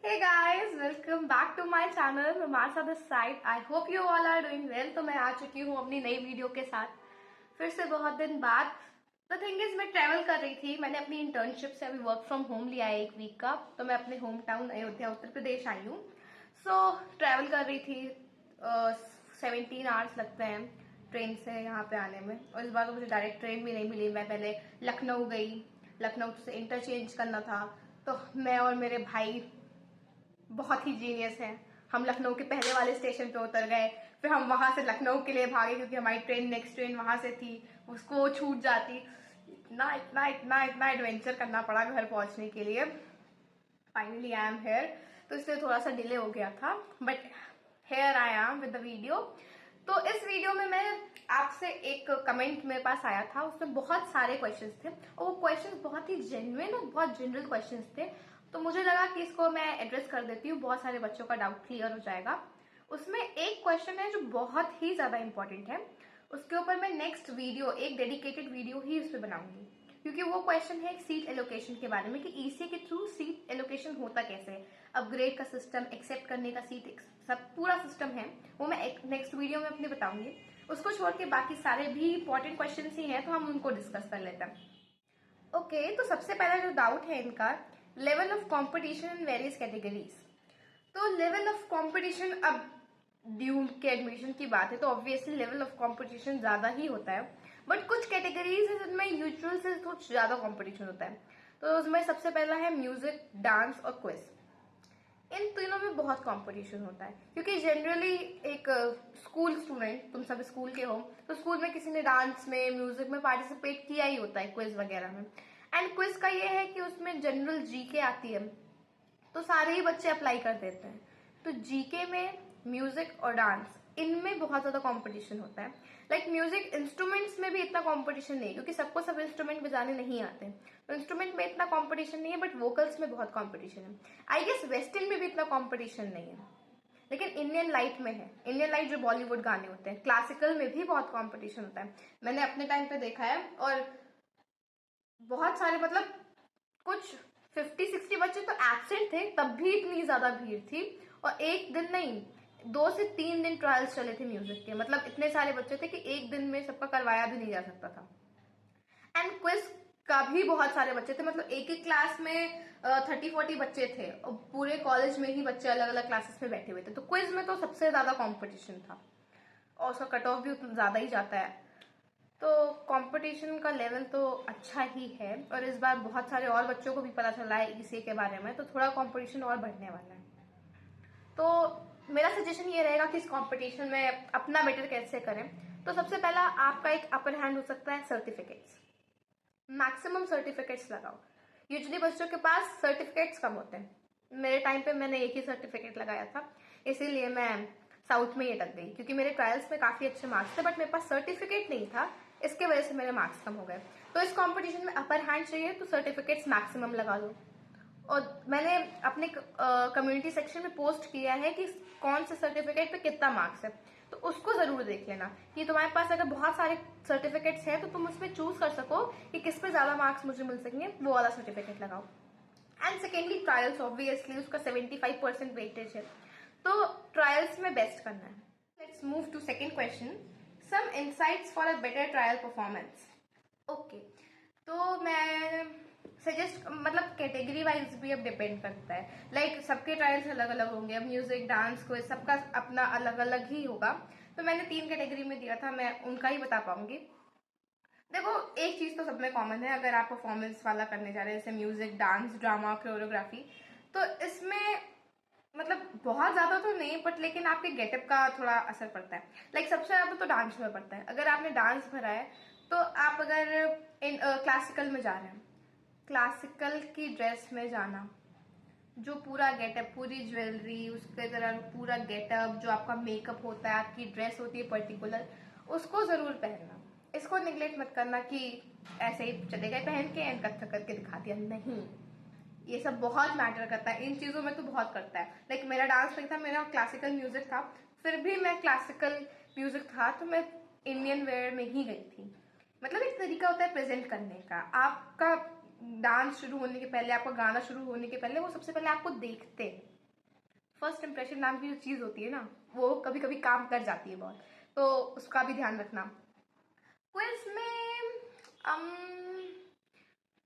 Hey guys, welcome back to my channel Mamaasa this side. I hope you all are doing well. तो मैं आ चुकी हूँ अपनी नई वीडियो के साथ फिर से बहुत दिन बाद. द थिंग इज मैं ट्रैवल कर रही थी. मैंने अपनी इंटर्नशिप से अभी वर्क फ्रॉम होम लिया है 1 वीक का. तो मैं अपने होम टाउन अयोध्या उत्तर प्रदेश आई हूँ. सो ट्रैवल कर रही थी. 17 आवर्स लगते हैं ट्रेन से यहाँ पे आने में. और इस बार तो मुझे डायरेक्ट ट्रेन भी नहीं मिली. मैं पहले लखनऊ गई. लखनऊ से इंटरचेंज करना था. तो मैं और मेरे भाई बहुत ही जीनियस हैं. हम लखनऊ के पहले वाले स्टेशन पे उतर गए. फिर हम वहां से लखनऊ के लिए भागे क्योंकि हमारी नेक्स्ट ट्रेन वहां से थी. उसको छूट जाती. इतना इतना इतना इतना एडवेंचर करना पड़ा घर पहुंचने के लिए. Finally I am here. तो इसलिए थोड़ा सा डिले हो गया था but here I am with the video. तो इस वीडियो में मैं आपसे एक कमेंट मेरे पास आया था. उसमें बहुत सारे क्वेश्चंस थे और वो क्वेश्चंस बहुत ही जेन्युइन और बहुत जनरल क्वेश्चंस थे. तो मुझे लगा कि इसको मैं एड्रेस कर देती हूँ. बहुत सारे बच्चों का डाउट क्लियर हो जाएगा. उसमें एक क्वेश्चन है जो बहुत ही ज्यादा इंपॉर्टेंट है. उसके ऊपर मैं नेक्स्ट वीडियो एक डेडिकेटेड वीडियो ही उस पर बनाऊंगी क्योंकि वो क्वेश्चन है सीट एलोकेशन के बारे में कि ईसीए के थ्रू सीट एलोकेशन होता कैसे है. अपग्रेड का सिस्टम, एक्सेप्ट करने का सीट, सब पूरा सिस्टम है. वो मैं नेक्स्ट वीडियो में अपने बताऊंगी. उसको छोड़ के बाकी सारे भी इंपॉर्टेंट क्वेश्चन ही हैं तो हम उनको डिस्कस कर लेते हैं. ओके, तो सबसे पहला जो डाउट है इनका, level of competition in various categories. तो लेवल ऑफ कंपटीशन, अब ड्यू के एडमिशन की बात है तो ऑब्वियसली लेवल ऑफ कंपटीशन ज्यादा ही होता है. बट कुछ कैटेगरीज है जिनमें यूजुअल से कुछ ज्यादा कंपटीशन होता है. तो उसमें सबसे पहला है म्यूजिक, डांस और क्विज. इन तीनों में बहुत कंपटीशन होता है क्योंकि जनरली एक स्कूल स्टूडेंट, तुम सब स्कूल के हो तो स्कूल में किसी ने डांस में, म्यूजिक में पार्टिसिपेट किया ही होता है, क्विज वगैरह में. एंड क्विज का ये है कि उसमें जनरल जीके आती है तो सारे ही बच्चे अप्लाई कर देते हैं. तो जीके में, म्यूजिक और डांस, इनमें बहुत ज्यादा कंपटीशन होता है. लाइक म्यूजिक इंस्ट्रूमेंट्स में भी इतना कंपटीशन नहीं क्योंकि सबको सब इंस्ट्रूमेंट बजाने नहीं आते. तो इंस्ट्रूमेंट में इतना कंपटीशन नहीं है बट वोकल्स में बहुत कंपटीशन है. आई गेस वेस्टर्न में भी इतना कंपटीशन नहीं है लेकिन इंडियन लाइट में है. इंडियन लाइट जो बॉलीवुड गाने होते हैं, क्लासिकल में भी बहुत कंपटीशन होता है. मैंने अपने टाइम पे देखा है और बहुत सारे, मतलब कुछ 50-60 बच्चे तो एब्सेंट थे तब भी इतनी ज्यादा भीड़ थी. और एक दिन नहीं, 2 से 3 दिन ट्रायल्स चले थे म्यूजिक के. मतलब इतने सारे बच्चे थे कि एक दिन में सबका करवाया भी नहीं जा सकता था. एंड क्विज का भी बहुत सारे बच्चे थे. मतलब एक एक क्लास में 30-40 बच्चे थे और पूरे कॉलेज में ही बच्चे अलग अलग क्लासेस में बैठे हुए थे. तो क्विज में तो सबसे ज्यादा कॉम्पिटिशन था और उसका कट ऑफ भी ज्यादा ही जाता है. तो कंपटीशन का लेवल तो अच्छा ही है और इस बार बहुत सारे और बच्चों को भी पता चला है ईसीए के बारे में तो थोड़ा कंपटीशन और बढ़ने वाला है. तो मेरा सजेशन ये रहेगा कि इस कंपटीशन में अपना बेटर कैसे करें. तो सबसे पहला आपका एक अपर हैंड हो सकता है सर्टिफिकेट्स. मैक्सिमम सर्टिफिकेट्स लगाओ. यूजुअली बच्चों के पास सर्टिफिकेट्स कम होते हैं. मेरे टाइम पे मैंने एक ही सर्टिफिकेट लगाया था इसीलिए मैं साउथ में ही अटक गई क्योंकि मेरे ट्रायल्स में काफी अच्छे मार्क्स थे बट मेरे पास सर्टिफिकेट नहीं था. इसके वजह से मेरे मार्क्स कम हो गए. तो इस कंपटीशन में अपर हैंड चाहिए तो सर्टिफिकेट्स मैक्सिमम लगा लो. और मैंने अपने कम्युनिटी सेक्शन में पोस्ट किया है कि कौन से सर्टिफिकेट पे कितना मार्क्स है. तो उसको जरूर देख लेना कि तुम्हारे पास अगर बहुत सारे सर्टिफिकेट्स हैं तो तुम उसमें चूज कर सको कि किस पे ज्यादा मार्क्स मुझे मिल सकेंगे, वो वाला सर्टिफिकेट लगाओ. एंड सेकेंडली ट्रायल्स, ऑब्वियसली उसका 75% वेटेज है तो ट्रायल्स में बेस्ट करना है. Let's move to second question, some insights for a better trial performance. Okay, तो मैं सजेस्ट, मतलब कैटेगरी वाइज भी अब डिपेंड करता है. लाइक सबके ट्रायल्स अलग अलग होंगे. अब म्यूजिक, डांस, क्विज सबका अपना अलग अलग ही होगा. तो मैंने 3 कैटेगरी में दिया था, मैं उनका ही बता पाऊंगी. देखो, एक चीज तो सब में कॉमन है अगर आप परफॉर्मेंस वाला करने जा रहे हैं जैसे म्यूजिक, डांस, ड्रामा, कोरियोग्राफी. तो इसमें मतलब बहुत ज्यादा तो नहीं बट लेकिन आपके गेटअप का थोड़ा असर पड़ता है. लाइक सबसे ज्यादा तो डांस में पड़ता है. अगर आपने डांस भरा है तो आप अगर क्लासिकल में जा रहे हैं, क्लासिकल की ड्रेस में जाना, जो पूरा गेटअप, पूरी ज्वेलरी, उसके तरह पूरा गेटअप, जो आपका मेकअप होता है, आपकी ड्रेस होती है पर्टिकुलर, उसको जरूर पहनना. इसको निगलेक्ट मत करना कि ऐसे ही चले गए पहन के एंड कत्था करके दिखा दिया. नहीं, ये सब बहुत मैटर करता है. इन चीजों में तो बहुत करता है. लाइक मेरा डांस नहीं था, मेरा क्लासिकल म्यूजिक था, फिर भी मैं क्लासिकल म्यूजिक था तो मैं इंडियन वेयर में ही गई थी. मतलब एक तरीका होता है प्रेजेंट करने का. आपका डांस शुरू होने के पहले, आपका गाना शुरू होने के पहले वो सबसे पहले आपको देखते हैं। फर्स्ट इंप्रेशन नाम की जो चीज़ होती है ना, वो कभी कभी काम कर जाती है बहुत, तो उसका भी ध्यान रखना। क्विज में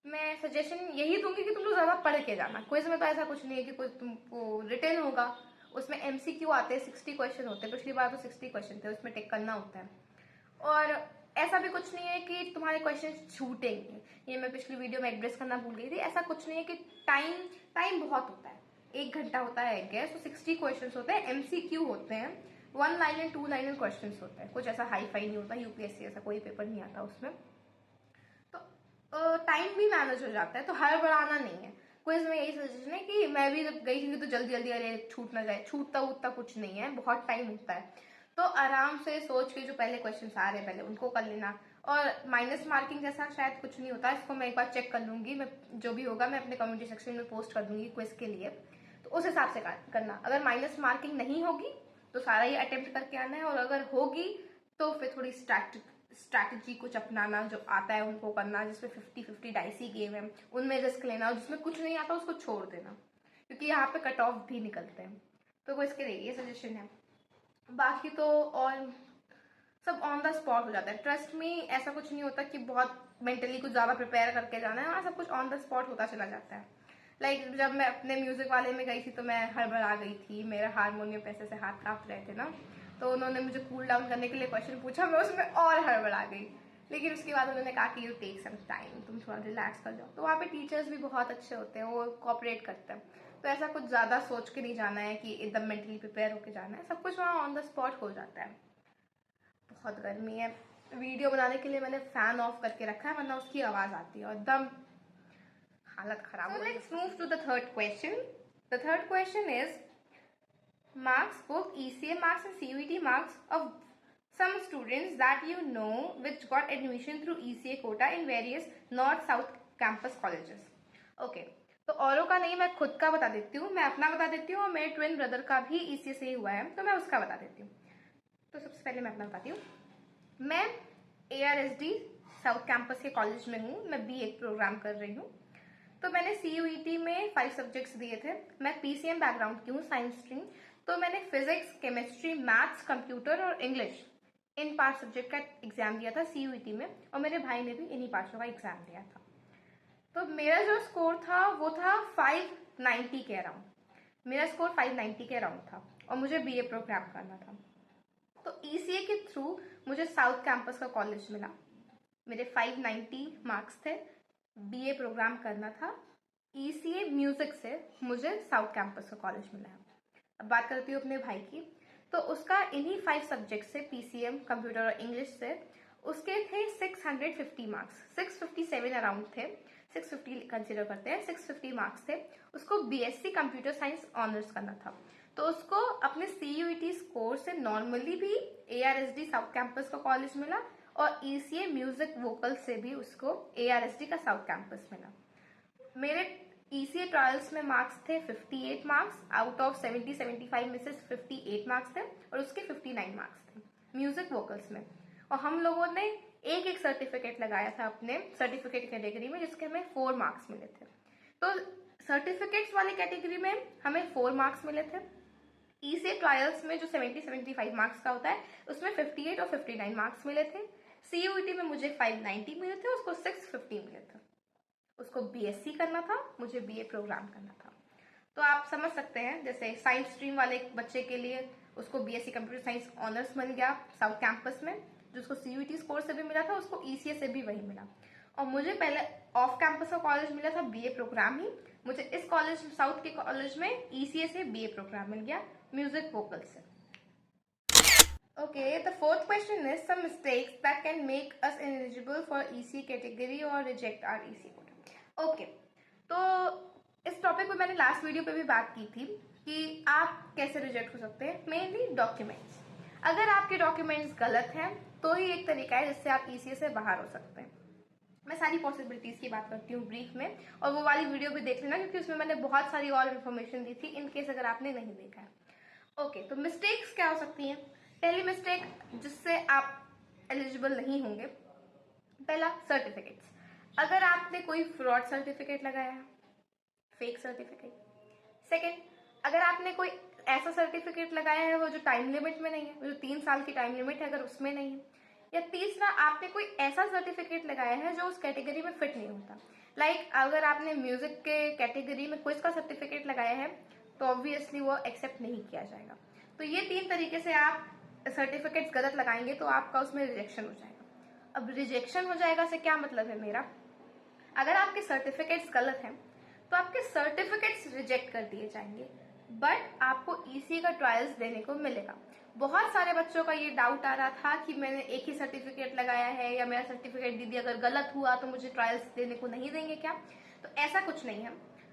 मैं सजेशन यही दूंगी कि तुम लोग ज़्यादा पढ़ के जाना। क्विज में तो ऐसा कुछ नहीं है कि कोई तुमको रिटर्न होगा, उसमें MCQ आते हैं, 60 क्वेश्चन होते हैं। पिछली बार तो 60 क्वेश्चन थे, उसमें टिक करना होता है। और ऐसा भी कुछ नहीं है कि तुम्हारे क्वेश्चन छूटेंगे। ये मैं पिछली वीडियो में एड्रेस करना भूल गई थी। ऐसा कुछ नहीं है कि टाइम बहुत होता है, 1 घंटा होता है गैस। तो 60 क्वेश्चन होते हैं, MCQ होते हैं, 1 लाइन एंड 2 लाइन क्वेश्चन होते हैं। कुछ ऐसा हाई फाई नहीं होता, UPSC ऐसा कोई पेपर नहीं आता उसमें। तो टाइम भी मैनेज हो जाता है, तो हड़बड़ाना नहीं है। क्विज में यही सजेशन है कि मैं भी जब गई थी तो जल्दी जल्दी अरे छूट ना जाए, छूटता उतना कुछ नहीं है, बहुत टाइम होता है। तो आराम से सोच के जो पहले क्वेश्चन आ रहे हैं पहले उनको कर लेना। और माइनस मार्किंग जैसा शायद कुछ नहीं होता, इसको मैं एक बार चेक कर लूंगी। मैं जो भी होगा मैं अपने कम्युनिटी सेक्शन में पोस्ट कर दूंगी क्विज के लिए, तो उस हिसाब से करना। अगर माइनस मार्किंग नहीं होगी तो सारा ही अटेम्प्ट करके आना है, और अगर होगी तो फिर थोड़ी स्ट्रैटेजी कुछ अपनाना, जो आता है उनको करना। जिसमें 50-50 डाइसी गेम है उनमें रिस्क लेना, और जिसमें कुछ नहीं आता उसको छोड़ देना, क्योंकि यहाँ पे कट ऑफ भी निकलते हैं। तो वो इसके लिए ये सजेशन है। बाकी तो और सब ऑन द स्पॉट हो जाता है। ट्रस्ट में ऐसा कुछ नहीं होता कि बहुत मेंटली कुछ ज़्यादा प्रिपेयर करके जाना है। हाँ, सब कुछ ऑन द स्पॉट होता चला जाता है। लाइक जब मैं अपने म्यूजिक वाले में गई थी तो मैं हड़बड़ा गई थी, मेरा हारमोनियम पैसे से हाथ कांप रहे थे ना, तो उन्होंने मुझे कूल डाउन करने के लिए क्वेश्चन पूछा, मैं उसमें और हड़बड़ा गई। लेकिन उसके बाद उन्होंने कहा कि यू टेक सम टाइम, तुम थोड़ा रिलैक्स कर जाओ। तो वहाँ पे टीचर्स भी बहुत अच्छे होते हैं, वो कोऑपरेट करते हैं। तो ऐसा कुछ ज़्यादा सोच के नहीं जाना है कि एकदम मेंटली प्रिपेयर होकर जाना है, सब कुछ वहाँ ऑन द स्पॉट हो जाता है। बहुत गर्मी है, वीडियो बनाने के लिए मैंने फैन ऑफ करके रखा है, वरना उसकी आवाज़ आती है और एकदम हालत खराब। So let's move to the third question. The third question is marks, both ECA marks and CUET marks of some students that you know which got admission through ECA quota in various North South campus colleges. Okay, तो औरों का नहीं, मैं खुद का बता देती हूँ, मैं अपना बता देती हूँ, और मेरे ट्विन ब्रदर का भी ECA से ही हुआ है तो मैं उसका बता देती हूँ। तो सबसे पहले मैं अपना बताती हूँ। मैं ARSD साउथ कैंपस के कॉलेज में हूँ, मैं BA प्रोग्राम कर रही हूँ। तो मैंने CUET में 5 सब्जेक्ट्स दिए थे। मैं PCM बैकग्राउंड की हूँ, साइंस स्ट्रीम। तो मैंने फिजिक्स, केमिस्ट्री, मैथ्स, कंप्यूटर और इंग्लिश इन 5 सब्जेक्ट का एग्जाम दिया था CUET में, और मेरे भाई ने भी इन्हीं 5 का एग्जाम दिया था। तो मेरा जो स्कोर था वो था 590 के अराउंड। मेरा स्कोर 590 के अराउंड था, और मुझे BA प्रोग्राम करना था। तो ECA के थ्रू मुझे साउथ कैंपस का कॉलेज मिला। मेरे 590 मार्क्स थे, BA प्रोग्राम करना था। ECA म्यूजिक से मुझे साउथ कैंपस का कॉलेज मिला है। अब बात करती हूँ अपने भाई की। तो उसका इन्हीं 5 सब्जेक्ट से, PCM, कंप्यूटर और इंग्लिश से, उसके थे 650 मार्क्स, 657 अराउंड थे, 650 कंसिडर करते हैं, 650 मार्क्स थे। उसको BSc कंप्यूटर साइंस ऑनर्स करना था। तो उसको अपने CUET स्कोर से नॉर्मली भी ARSD साउथ कैंपस का कॉलेज मिला, और ECA म्यूजिक वोकल से भी उसको ARSD का साउथ कैंपस मिला। मेरे ECA ट्रायल्स में मार्क्स थे 58 मार्क्स, आउट ऑफ 70-75 में से 58 मार्क्स थे, और उसके 59 मार्क्स थे म्यूजिक वोकल्स में। और हम लोगों ने एक एक सर्टिफिकेट लगाया था अपने सर्टिफिकेट कैटेगरी में, जिसके हमें 4 मार्क्स मिले थे। तो सर्टिफिकेट्स वाली कैटेगरी में हमें 4 मार्क्स मिले थे। ECA ट्रायल्स में जो 70-75 मार्क्स का होता है उसमें 58 और 59 मार्क्स मिले थे। CUET में मुझे 590 मिले थे, उसको 650 मिले थे। उसको BSc करना था, मुझे BA प्रोग्राम करना था। तो आप समझ सकते हैं, जैसे साइंस स्ट्रीम वाले बच्चे के लिए उसको BSc कंप्यूटर साइंस ऑनर्स मिल गया साउथ कैंपस में, जो उसको CUET स्कोर से भी मिला था, उसको ECA से भी वही मिला। और मुझे पहले ऑफ कैंपस का कॉलेज मिला था BA प्रोग्राम ही, मुझे इस कॉलेज साउथ के कॉलेज में ECA से BA प्रोग्राम मिल गया म्यूजिक वोकल से। Okay, the fourth question is some mistakes that can make us ineligible for ECA category or reject our ECA quota. Okay, तो इस topic पे मैंने लास्ट वीडियो पे भी बात की थी कि आप कैसे रिजेक्ट हो सकते हैं। मेनली डॉक्यूमेंट्स, अगर आपके डॉक्यूमेंट्स गलत हैं तो ही एक तरीका है जिससे आप ECA से बाहर हो सकते हैं। मैं सारी पॉसिबिलिटीज की बात करती हूँ ब्रीफ में, और वो वाली वीडियो भी देख लेना, क्योंकि उसमें मैंने बहुत सारी और इन्फॉर्मेशन दी थी, इन केस अगर आपने नहीं देखा है। ओके, तो मिस्टेक्स क्या हो सकती हैं। पहली मिस्टेक जिससे आप एलिजिबल नहीं होंगे, पहला सर्टिफिकेट्स। अगर आपने कोई फ्रॉड सर्टिफिकेट लगाया है, फेक सर्टिफिकेट। सेकेंड, अगर आपने कोई ऐसा सर्टिफिकेट लगाया है वो जो टाइम लिमिट में नहीं है, वो जो 3 साल की टाइम लिमिट है अगर उसमें नहीं है। या तीसरा, आपने कोई ऐसा सर्टिफिकेट लगाया है जो उस कैटेगरी में फिट नहीं होता। अगर आपने म्यूजिक के कैटेगरी में क्विज का सर्टिफिकेट लगाया है तो ऑब्वियसली वो एक्सेप्ट नहीं किया जाएगा। तो ये 3 तरीके से आप सर्टिफिकेट्स गलत लगाएंगे तो आपका उसमें रिजेक्शन हो जाएगा। अब रिजेक्शन हो जाएगा से क्या मतलब है मेरा, अगर आपके सर्टिफिकेट्स गलत हैं तो आपके सर्टिफिकेट्स रिजेक्ट कर दिए जाएंगे, बट आपको ईसीए का ट्रायल्स देने को मिलेगा। बहुत सारे बच्चों का ये डाउट आ रहा था कि मैंने एक ही सर्टिफिकेट लगाया है या मेरा सर्टिफिकेट दीदी अगर गलत हुआ तो मुझे ट्रायल्स देने को नहीं देंगे क्या। तो ऐसा कुछ नहीं है,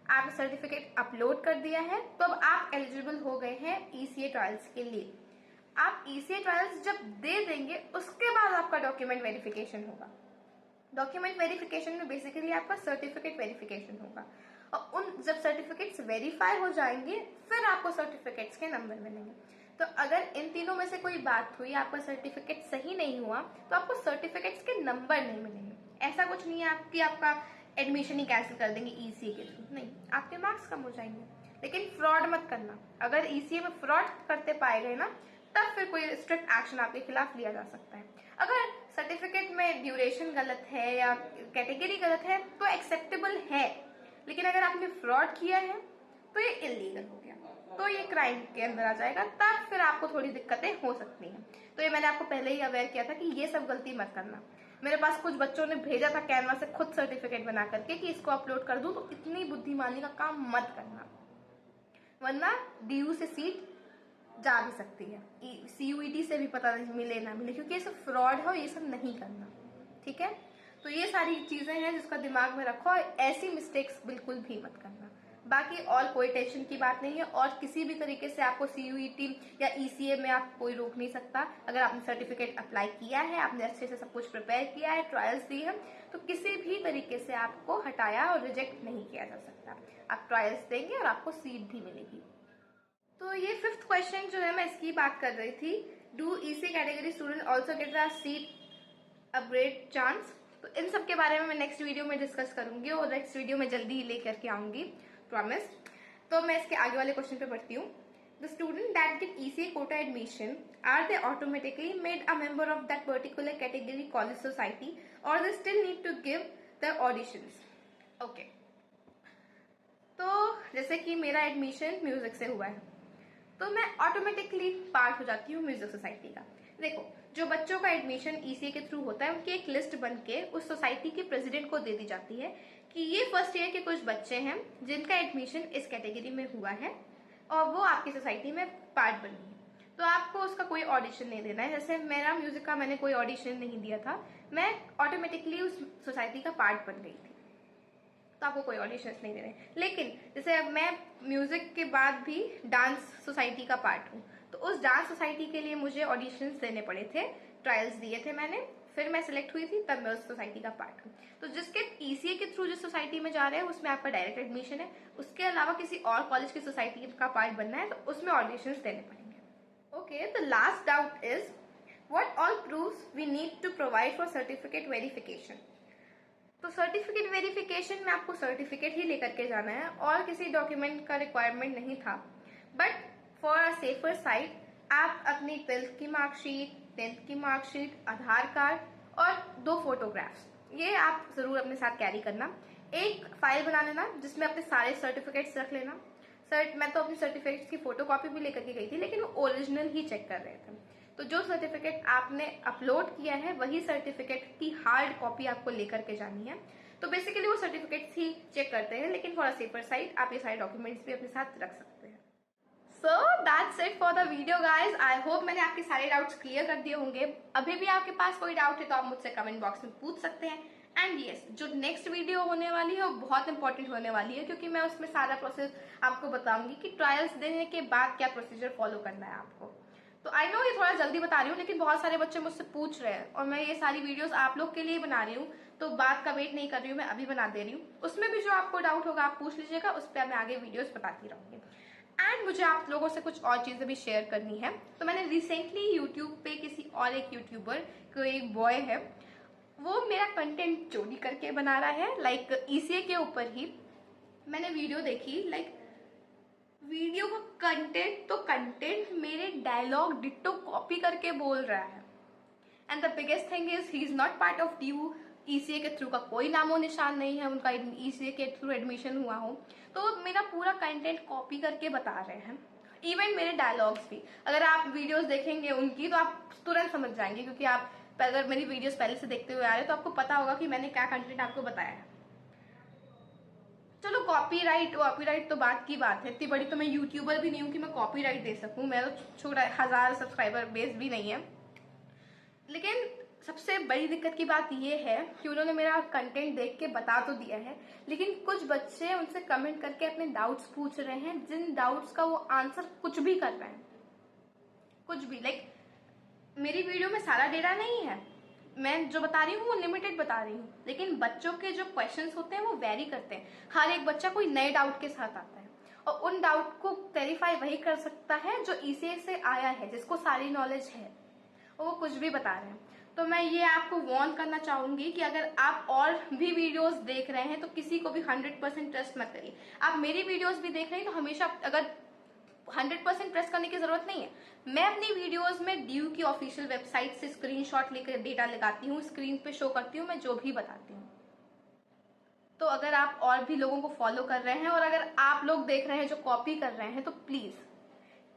आपने सर्टिफिकेट अपलोड कर दिया है तो अब आप एलिजिबल हो गए हैं ईसीए ट्रायल्स के लिए। आप ईसीए ट्रायल्स जब दे देंगे उसके बाद आपका डॉक्यूमेंट वेरिफिकेशन होगा। डॉक्यूमेंट वेरिफिकेशन में बेसिकली आपका सर्टिफिकेट वेरिफिकेशन होगा, और उन जब सर्टिफिकेट्स वेरीफाई हो जाएंगे फिर आपको सर्टिफिकेट्स के नंबर मिलेंगे। तो अगर इन तीनों में से कोई बात हुई, आपका सर्टिफिकेट सही नहीं हुआ तो आपको सर्टिफिकेट्स के नंबर नहीं मिलेंगे। ऐसा कुछ नहीं है कि आपका एडमिशन ही कैंसिल कर देंगे ईसीए के थ्रू, नहीं, आपके मार्क्स कम हो जाएंगे। लेकिन फ्रॉड मत करना, अगर ईसीए में फ्रॉड करते पाए गए ना तब फिर कोई स्ट्रिक्ट एक्शन आपके खिलाफ लिया जा सकता है। अगर सर्टिफिकेट में ड्यूरेशन गलत है या कैटेगरी गलत है तो एक्सेप्टेबल है, लेकिन अगर आपने फ्रॉड किया है तो ये इलीगल हो गया, तो ये क्राइम के अंदर आ जाएगा, तब फिर आपको थोड़ी दिक्कतें हो सकती हैं। तो ये मैंने आपको पहले ही अवेयर किया था कि ये सब गलती मत करना। मेरे पास कुछ बच्चों ने भेजा था कैनवा से खुद सर्टिफिकेट बना करके कि इसको अपलोड कर दूं, तो इतनी बुद्धिमानी का काम मत करना, वरना डीयू से सीट जा भी सकती है, सीयूईटी से भी पता नहीं मिले ना मिले, क्योंकि ये सब फ्रॉड है और ये सब नहीं करना, ठीक है। तो ये सारी चीजें हैं जिसका दिमाग में रखो और ऐसी मिस्टेक्स बिल्कुल भी मत करना। बाकी और कोई टेंशन की बात नहीं है, और किसी भी तरीके से आपको सीयूईटी या ईसीए में आप कोई रोक नहीं सकता। अगर आपने सर्टिफिकेट अप्लाई किया है, आपने अच्छे से सब कुछ प्रिपेयर किया है, ट्रायल्स दी है, तो किसी भी तरीके से आपको हटाया और रिजेक्ट नहीं किया जा सकता। आप ट्रायल्स देंगे और आपको सीट भी मिलेगी। तो ये 5th क्वेश्चन जो है मैं इसकी बात कर रही थी, do ECA category student also get a seat upgrade chance. तो इन सब के बारे में मैं नेक्स्ट वीडियो में डिस्कस करूंगी और नेक्स्ट वीडियो में जल्दी ही लेकर के आऊंगी, प्रॉमिस। तो मैं इसके आगे वाले क्वेश्चन पे बढ़ती हूँ। The student that get ECA quota admission are they automatically made a member of that particular category college society और they still need to give the auditions. Okay, तो जैसे कि मेरा एडमिशन म्यूजिक से हुआ है तो मैं ऑटोमेटिकली पार्ट हो जाती हूँ म्यूजिक सोसाइटी का। देखो, जो बच्चों का एडमिशन ईसीए के थ्रू होता है उनकी एक लिस्ट बन के उस सोसाइटी के प्रेसिडेंट को दे दी जाती है कि ये फर्स्ट ईयर के कुछ बच्चे हैं जिनका एडमिशन इस कैटेगरी में हुआ है और वो आपकी सोसाइटी में पार्ट बनी है। तो आपको उसका कोई ऑडिशन नहीं देना है। जैसे मेरा म्यूजिक का मैंने कोई ऑडिशन नहीं दिया था, मैं ऑटोमेटिकली उस सोसाइटी का पार्ट बन गई थी, तो आपको कोई ऑडिशंस नहीं देने। लेकिन जैसे अब मैं म्यूजिक के बाद भी डांस सोसाइटी का पार्ट हूँ, तो उस डांस सोसाइटी के लिए मुझे ऑडिशंस देने पड़े थे, ट्रायल्स दिए थे मैंने, फिर मैं सिलेक्ट हुई थी, तब मैं उस सोसाइटी का पार्ट हूँ। तो जिसके ईसीए के थ्रू जिस सोसाइटी में जा रहे हैं उसमें आपका डायरेक्ट एडमिशन है, उसके अलावा किसी और कॉलेज की सोसाइटी का पार्ट बनना है तो उसमें ऑडिशंस देने पड़ेंगे। Okay, the last doubt is what all proofs we need to provide for certificate verification. तो सर्टिफिकेट वेरिफिकेशन में आपको सर्टिफिकेट ही लेकर के जाना है और किसी डॉक्यूमेंट का रिक्वायरमेंट नहीं था, but for a safer side आप अपनी 12th की मार्कशीट, 10th की मार्कशीट, आधार कार्ड और 2 फोटोग्राफ्स ये आप जरूर अपने साथ कैरी करना। एक फाइल बना लेना जिसमें अपने सारे सर्टिफिकेट्स रख लेना। मैं तो अपनी सर्टिफिकेट्स की फोटोकॉपी भी लेकर के गई थी, लेकिन वो ओरिजिनल ही चेक कर रहे थे। तो जो सर्टिफिकेट आपने अपलोड किया है वही सर्टिफिकेट की हार्ड कॉपी आपको लेकर के जानी है। तो बेसिकली वो सर्टिफिकेट्स ही चेक करते हैं, लेकिन फॉर अ सेफर साइड आप ये सारे डॉक्यूमेंट्स भी अपने साथ रख सकते हैं। सो that's it for the video guys. I hope मैंने आपके सारे डाउट्स क्लियर कर दिए होंगे। अभी भी आपके पास कोई डाउट है तो आप मुझसे कमेंट बॉक्स में पूछ सकते हैं। एंड यस, जो नेक्स्ट वीडियो होने वाली है वो बहुत इंपॉर्टेंट होने वाली है, क्योंकि मैं उसमें सारा प्रोसेस आपको बताऊंगी कि ट्रायल्स देने के बाद क्या प्रोसीजर फॉलो करना है आपको। तो आई नो ये थोड़ा जल्दी बता रही हूँ, लेकिन बहुत सारे बच्चे मुझसे पूछ रहे हैं और मैं ये सारी वीडियोस आप लोग के लिए बना रही हूँ, तो बात का वेट नहीं कर रही हूँ, मैं अभी बना दे रही हूँ। उसमें भी जो आपको डाउट होगा आप पूछ लीजिएगा, उस पर मैं आगे वीडियोस बताती रहूंगी। एंड मुझे आप लोगों से कुछ और चीजें भी शेयर करनी है। तो मैंने रिसेंटली यूट्यूब पे किसी और एक यूट्यूबर, कोई एक बॉय है, वो मेरा कंटेंट चोरी करके बना रहा है, लाइक ECA के ऊपर ही मैंने वीडियो देखी, लाइक वीडियो का कंटेंट तो कंटेंट मेरे डायलॉग डिट्टो कॉपी करके बोल रहा है। And the biggest thing is he is not part of DU, ECA के थ्रू का कोई नामो निशान नहीं है, उनका ECA के थ्रू एडमिशन हुआ हो, तो मेरा पूरा कंटेंट कॉपी करके बता रहे हैं। इवन मेरे डायलॉग्स भी, अगर आप वीडियोस देखेंगे उनकी तो आप तुरंत समझ जाएंगे, क्योंकि आप अगर मेरी वीडियोस पहले से देखते हुए आ रहे हैं तो आपको पता होगा कि मैंने क्या कंटेंट आपको बताया है। चलो कॉपीराइट तो बात की बात है, इतनी बड़ी तो मैं यूट्यूबर भी नहीं हूँ कि मैं कॉपीराइट दे सकूँ, मेरा तो छोटा 1000 सब्सक्राइबर बेस भी नहीं है। लेकिन सबसे बड़ी दिक्कत की बात यह है कि उन्होंने मेरा कंटेंट देख के बता तो दिया है, लेकिन कुछ बच्चे उनसे कमेंट करके अपने डाउट्स पूछ रहे हैं, जिन डाउट्स का वो आंसर कुछ भी कर रहे हैं, कुछ भी। लाइक मेरी वीडियो में सारा डेटा नहीं है, मैं जो बता रही हूँ वो लिमिटेड बता रही हूँ, लेकिन बच्चों के जो क्वेश्चंस होते हैं वो वेरी करते हैं। हर एक बच्चा कोई नए डाउट के साथ आता है और उन डाउट को क्लैरिफाई वही कर सकता है जो ECA से आया है, जिसको सारी नॉलेज है, और वो कुछ भी बता रहे हैं। तो मैं ये आपको वार्न करना चाहूंगी कि अगर आप और भी वीडियोस देख रहे हैं तो किसी को भी 100% ट्रस्ट मत करिए। आप मेरी वीडियोस भी देख रहे हैं तो हमेशा अगर 100% ट्रस्ट करने की जरूरत नहीं है। मैं अपनी वीडियोस में DU की ऑफिशियल वेबसाइट से स्क्रीनशॉट लेकर डेटा लगाती हूँ, स्क्रीन पे शो करती हूँ, मैं जो भी बताती हूँ। तो अगर आप और भी लोगों को फॉलो कर रहे हैं और अगर आप लोग देख रहे हैं जो कॉपी कर रहे हैं, तो प्लीज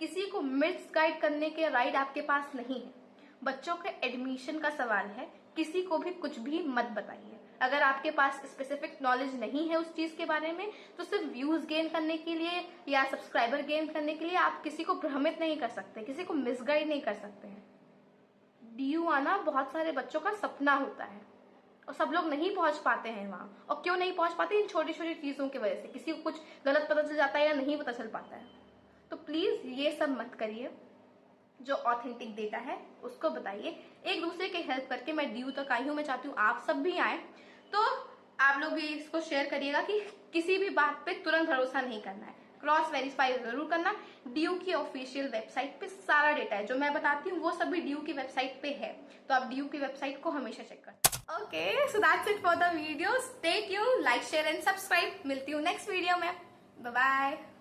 किसी को मिसगाइड करने के राइट आपके पास नहीं है। बच्चों के एडमिशन का सवाल है, किसी को भी कुछ भी मत बताइए। अगर आपके पास स्पेसिफिक नॉलेज नहीं है उस चीज के बारे में, तो सिर्फ व्यूज गेन करने के लिए या सब्सक्राइबर गेन करने के लिए आप किसी को भ्रमित नहीं कर सकते, किसी को मिसगाइड नहीं कर सकते हैं। DU आना बहुत सारे बच्चों का सपना होता है और सब लोग नहीं पहुंच पाते हैं वहां। और क्यों नहीं पहुंच पाते? इन छोटी छोटी चीजों की वजह से, किसी को कुछ गलत पता चल जाता है या नहीं पता चल पाता है। तो प्लीज ये सब मत करिए, जो ऑथेंटिक डेटा है उसको बताइए। एक दूसरे की हेल्प करके मैं DU तक आई हूँ, मैं चाहती हूँ आप सब भी आए। तो आप लोग भी इसको शेयर करिएगा कि किसी भी बात पे तुरंत भरोसा नहीं करना है, क्रॉस वेरीफाई जरूर करना। DU की ऑफिशियल वेबसाइट पे सारा डेटा है, जो मैं बताती हूँ वो सभी DU की वेबसाइट पे है, तो आप DU की वेबसाइट को हमेशा चेक करें। Okay, so that's it for the video. Stay tuned, like share and subscribe. मिलती हूँ नेक्स्ट वीडियो में। Bye bye.